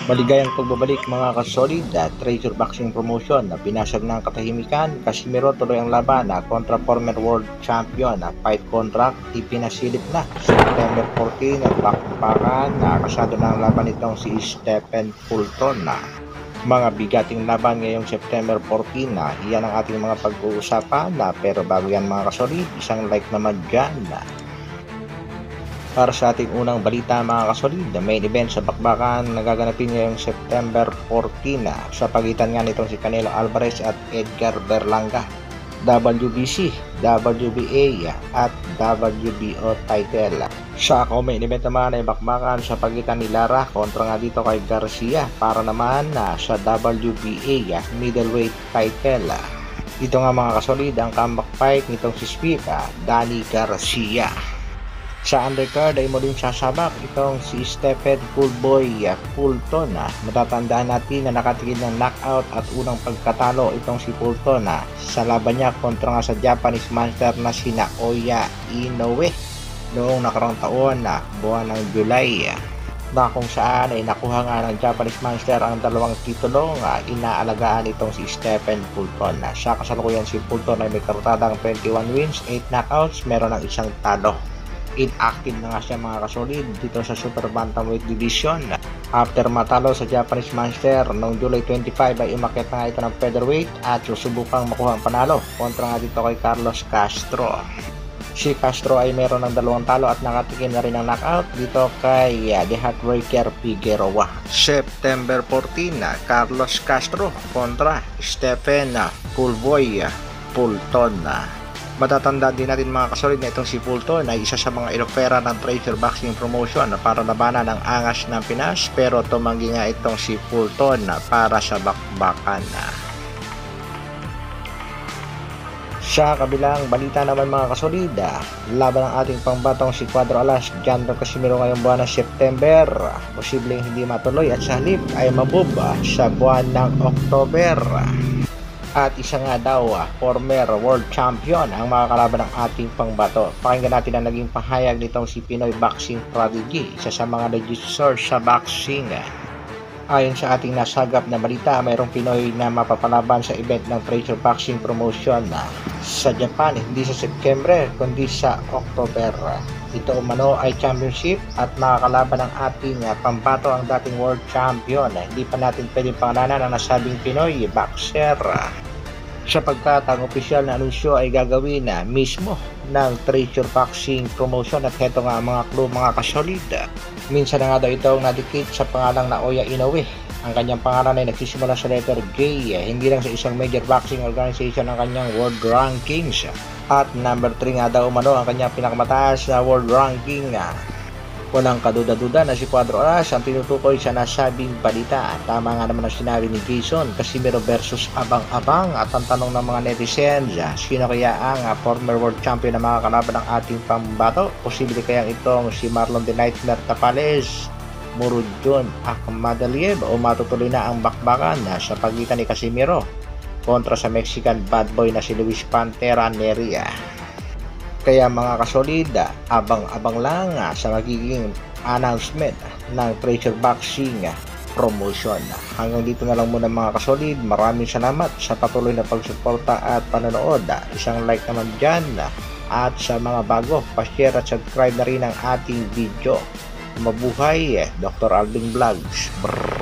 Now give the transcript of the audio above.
Maligayang pagbabalik mga kasolid at Treasure Boxing Promotion na binasag ng katahimikan. Casimiro tuloy ang laban kontra former world champion na fight contract ipinasilip na September 14 at bakbakan kasado na ang laban itong si Stephen Fulton na mga bigating laban ngayong September 14 na iyan ang ating mga pag-uusapan pero bago yan mga kasolid, isang like naman dyan para sa ating unang balita mga kasolid, the main event sa bakbakan nagaganapin ngayong September 14 sa pagitan nga nitong si Canelo Alvarez at Edgar Berlanga, WBC, WBA at WBO title. Sa main event naman ay bakbakan sa pagitan ni Lara kontra nga dito kay Garcia para naman sa WBA middleweight title. Ito nga mga kasolid ang comeback fight nitong si Speaker Danny Garcia. Sa undercard ay muling sasabak itong si Stephen Coolboy Fulton. Matatandaan natin na nakatigil ng knockout at unang pagkatalo itong si Fulton sa laban niya kontra nga sa Japanese monster na si Naoya Inoue noong nakaraang taon buwan ng July, na kung saan ay nakuha nga ng Japanese monster ang dalawang titulong inaalagaan itong si Stephen Fulton. Sa kasalukuyan si Fulton ay may kartadang 21 wins, 8 knockouts, meron ng isang talo. Inactive na nga siya mga kasolid dito sa Super Bantamweight Division. After matalo sa Japanese Monster noong July 25 ay umakyat na nga ito ng featherweight at susubukang makuha ang panalo kontra nga dito kay Carlos Castro. Si Castro ay meron ng 2 talo at nakatikim na rin ng knockout dito kay The Heartbreaker Figueroa. September 14 Carlos Castro kontra Stephen Coolboy Fulton. Matatanda din natin mga kasolid na itong si Fulton ay isa sa mga inofera ng Treasure Boxing Promotion para labanan ng angas ng Pinas, pero tumanggi nga itong si Fulton para sa bakbakan. Sa kabilang balita naman mga kasolid, laban ng ating pangbatong si Cuadro Alas Jandro Casimiro ngayong buwan ng September, posibleng hindi matuloy at sa halip ay mabub sa buwan ng October. At isa nga daw former world champion ang mga kalaban ng ating pangbato. Pakinggan natin ang naging pahayag nitong si Pinoy Boxing Prodigy, isa sa mga legit source sa boxing. Ayon sa ating nasagap na balita, mayroong Pinoy na mapapalaban sa event ng Treasure Boxing Promotion sa Japan, hindi sa September kundi sa October. Ito umano ay championship at makakalaban ng ating pambato ang dating world champion. Hindi pa natin pwedeng pangalanan ang nasabing Pinoy boxer sapagkat ang opisyal na anunsyo ay gagawin mismo ng Treasure Boxing Promotion. At heto nga mga clue mga kasolid, minsan na nga daw itong nadikit sa pangalang Naoya Inoue. Ang kanyang pangalan ay nagsisimula sa letter J, hindi lang sa isang major boxing organization ang kanyang world rankings. At number 3 nga daw umano ang kanyang pinakamataas na world ranking. Walang kaduda-duda na si Cuadro Alas ang tinutukoy sa nasabing balita. Tama nga naman ang sinabi ni Jason Casimiro versus abang-abang. At ang tanong ng mga netizens, sino kaya ang former world champion na mga kalaban ng ating pambato? Posible kayang itong si Marlon The Nightmare Tapales, Murudjon Akhmadaliev, o matutuloy na ang bakbakan sa pagitan ni Casimiro kontra sa Mexican bad boy na si Luis Pantera Neria? Kaya mga kasolid, abang-abang lang sa magiging announcement ng Treasure Boxing Promotion. Hanggang dito na lang muna mga kasolid. Maraming salamat sa patuloy na pagsuporta at panonood. Isang like naman dyan, at sa mga bago, pa-share at subscribe na rin ang ating video. Mabuhay, Dr. Alvin Vlogs. Brrr.